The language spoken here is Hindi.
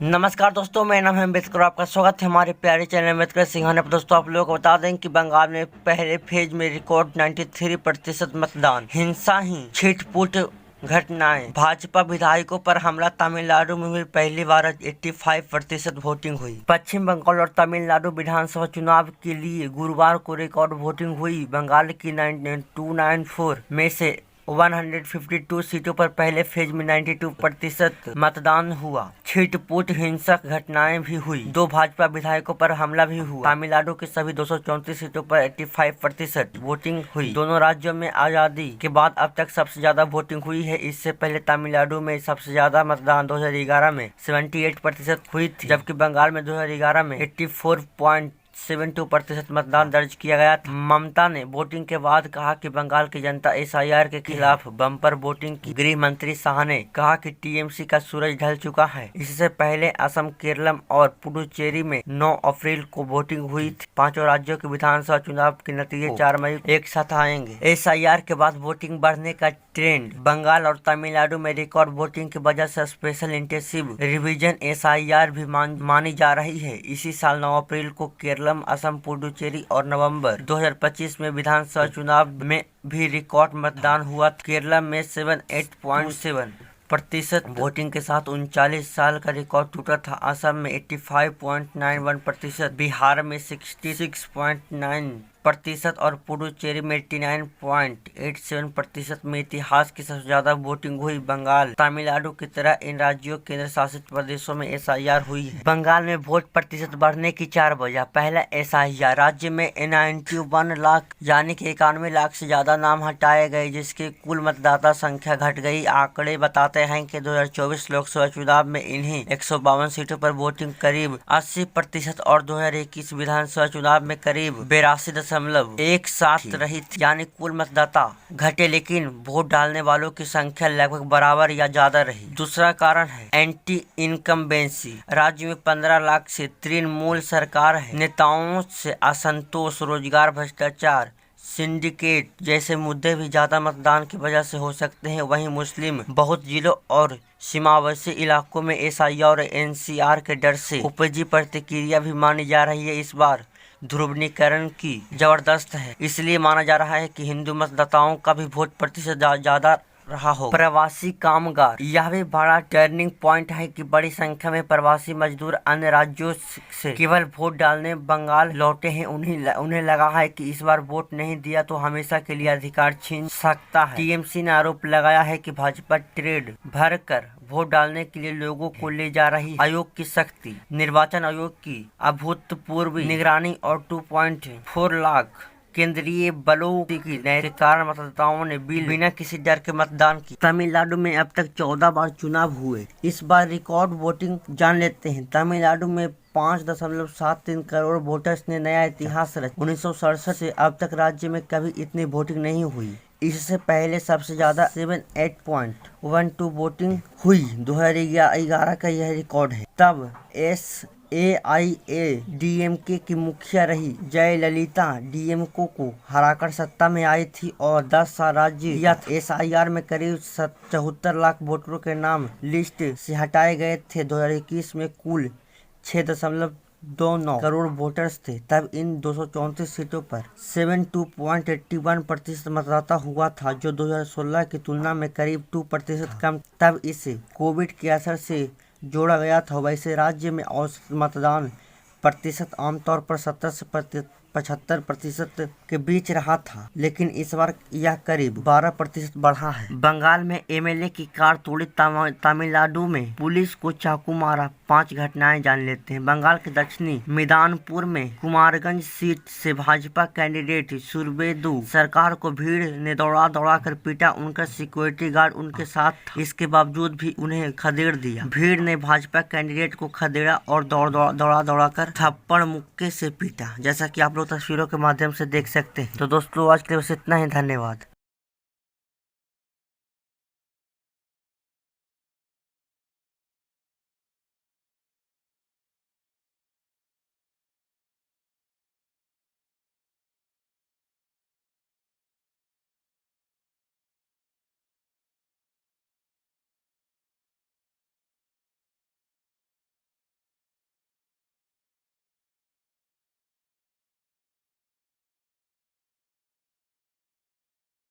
नमस्कार दोस्तों, मेरा नाम है अम्बेडकर। आपका स्वागत है हमारे प्यारे चैनल अम्बेडकर सिंघानिया पर। दोस्तों, आप लोगों को बता दें कि बंगाल में पहले फेज में रिकॉर्ड 93% मतदान। हिंसा ही छिटपुट घटनाएं, भाजपा विधायकों पर हमला। तमिलनाडु में भी पहली बार 85% वोटिंग हुई। पश्चिम बंगाल और तमिलनाडु विधानसभा चुनाव के लिए गुरुवार को रिकॉर्ड वोटिंग हुई। बंगाल की 294 में से 152 सीटों पर पहले फेज में 92% मतदान हुआ। छिटपुट हिंसक घटनाएं भी हुई। 2 भाजपा विधायकों पर हमला भी हुआ। तमिलनाडु की सभी 234 सीटों पर 85% वोटिंग हुई। दोनों राज्यों में आजादी के बाद अब तक सबसे ज्यादा वोटिंग हुई है। इससे पहले तमिलनाडु में सबसे ज्यादा मतदान 2011 में 78% हुई थी, जबकि बंगाल में 2011 में 84.72% मतदान दर्ज किया गया था। ममता ने वोटिंग के बाद कहा कि बंगाल की जनता एसआईआर के खिलाफ बम्पर वोटिंग की। गृह मंत्री शाह ने कहा कि टीएमसी का सूरज ढल चुका है। इससे पहले असम, केरलम और पुडुचेरी में 9 अप्रैल को वोटिंग हुई थी। 5 राज्यों के विधानसभा चुनाव के नतीजे 4 मई एक साथ आएंगे। एसआईआर के बाद वोटिंग बढ़ने का ट्रेंड। बंगाल और तमिलनाडु में रिकॉर्ड वोटिंग की वजह से स्पेशल इंटेंसिव रिवीजन एसआईआर भी मानी जा रही है। इसी साल 9 अप्रैल को केरलम, असम, पुडुचेरी और नवंबर 2025 में विधानसभा चुनाव में भी रिकॉर्ड मतदान हुआ। केरलम में 78.7% वोटिंग के साथ 39 साल का रिकॉर्ड टूटा था। असम में 85.91%, बिहार में 66.9% और पुडुचेरी में 89.87% में इतिहास की सबसे ज्यादा वोटिंग हुई। बंगाल, तमिलनाडु की तरह इन राज्यों, केंद्र शासित प्रदेशों में एसआईआर हुई है। बंगाल में वोट प्रतिशत बढ़ने की 4 वजह। पहला, एसआईआर। राज्य में 91 लाख यानी कि 91 लाख से ज्यादा नाम हटाए गए, जिसकी कुल मतदाता संख्या घट गई। आंकड़े बताते हैं कि 2024 लोकसभा चुनाव में इन्हीं 152 सीटों पर वोटिंग करीब 80% और 2021 विधानसभा चुनाव में करीब 82.17 रही थी, यानी कुल मतदाता घटे, लेकिन वोट डालने वालों की संख्या लगभग बराबर या ज्यादा रही। दूसरा कारण है एंटी इनकम्बेंसी। राज्य में 15 लाख से तृणमूल सरकार है। नेताओं से असंतोष, रोजगार, भ्रष्टाचार, सिंडिकेट जैसे मुद्दे भी ज्यादा मतदान की वजह से हो सकते हैं। वहीं मुस्लिम बहुत जिलों और सीमावर्ती इलाकों में एसआईआर और एनसीआर के डर से उपजी प्रतिक्रिया भी मानी जा रही है। इस बार ध्रुवीकरण की जबरदस्त है, इसलिए माना जा रहा है कि हिंदू मतदाताओं का भी वोट प्रतिशत ज्यादा रहा हो। प्रवासी कामगार, यह भी बड़ा टर्निंग पॉइंट है कि बड़ी संख्या में प्रवासी मजदूर अन्य राज्यों से केवल वोट डालने बंगाल लौटे हैं। उन्हें लगा है कि इस बार वोट नहीं दिया तो हमेशा के लिए अधिकार छीन सकता है। टीएमसी ने आरोप लगाया है कि भाजपा ट्रेड भर कर वोट डालने के लिए लोगों को ले जा रही। आयोग की शक्ति। निर्वाचन आयोग की अभूतपूर्व निगरानी और 2.4 लाख केंद्रीय बलों के कारण मतदाताओं ने बिना किसी डर के मतदान किया। तमिलनाडु में अब तक 14 बार चुनाव हुए। इस बार रिकॉर्ड वोटिंग जान लेते हैं। तमिलनाडु में 5.73 करोड़ वोटर्स ने नया इतिहास रचा। 1967 से अब तक राज्य में कभी इतनी वोटिंग नहीं हुई। इससे पहले सबसे ज्यादा 78.12 वोटिंग हुई। 2011 का यह रिकॉर्ड है। तब AIADMK की मुखिया रही जयललिता डीएमके को हराकर सत्ता में आई थी और 10 साल राज्य दिया। एसआईआर में करीब 74 लाख वोटरों के नाम लिस्ट से हटाए गए थे। 2021 में कुल 6.29 करोड़ वोटर्स थे। तब इन 234 सीटों पर 72.81% मतदाता हुआ था, जो 2016 की तुलना में करीब 2% कम। तब इसे कोविड के असर से जोड़ा गया था। वैसे राज्य में औसत मतदान प्रतिशत आमतौर पर 70 से 75% के बीच रहा था, लेकिन इस बार यह करीब 12% बढ़ा है। बंगाल में एमएलए की कार तोड़ी। तमिलनाडु में पुलिस को चाकू मारा। 5 घटनाएं जान लेते हैं। बंगाल के दक्षिणी मिदनापुर में कुमारगंज सीट से भाजपा कैंडिडेट सुवेंदु सरकार को भीड़ ने दौड़ा कर पीटा। उनका सिक्योरिटी गार्ड उनके साथ था। इसके बावजूद भी उन्हें खदेड़ दिया। भीड़ ने भाजपा कैंडिडेट को खदेड़ा और दौड़ा कर थप्पड़ मुक्के से पीटा, जैसा कि आप लोग तस्वीरों के माध्यम से देख सकते हैं। तो दोस्तों, आज के लिए बस इतना ही। धन्यवाद।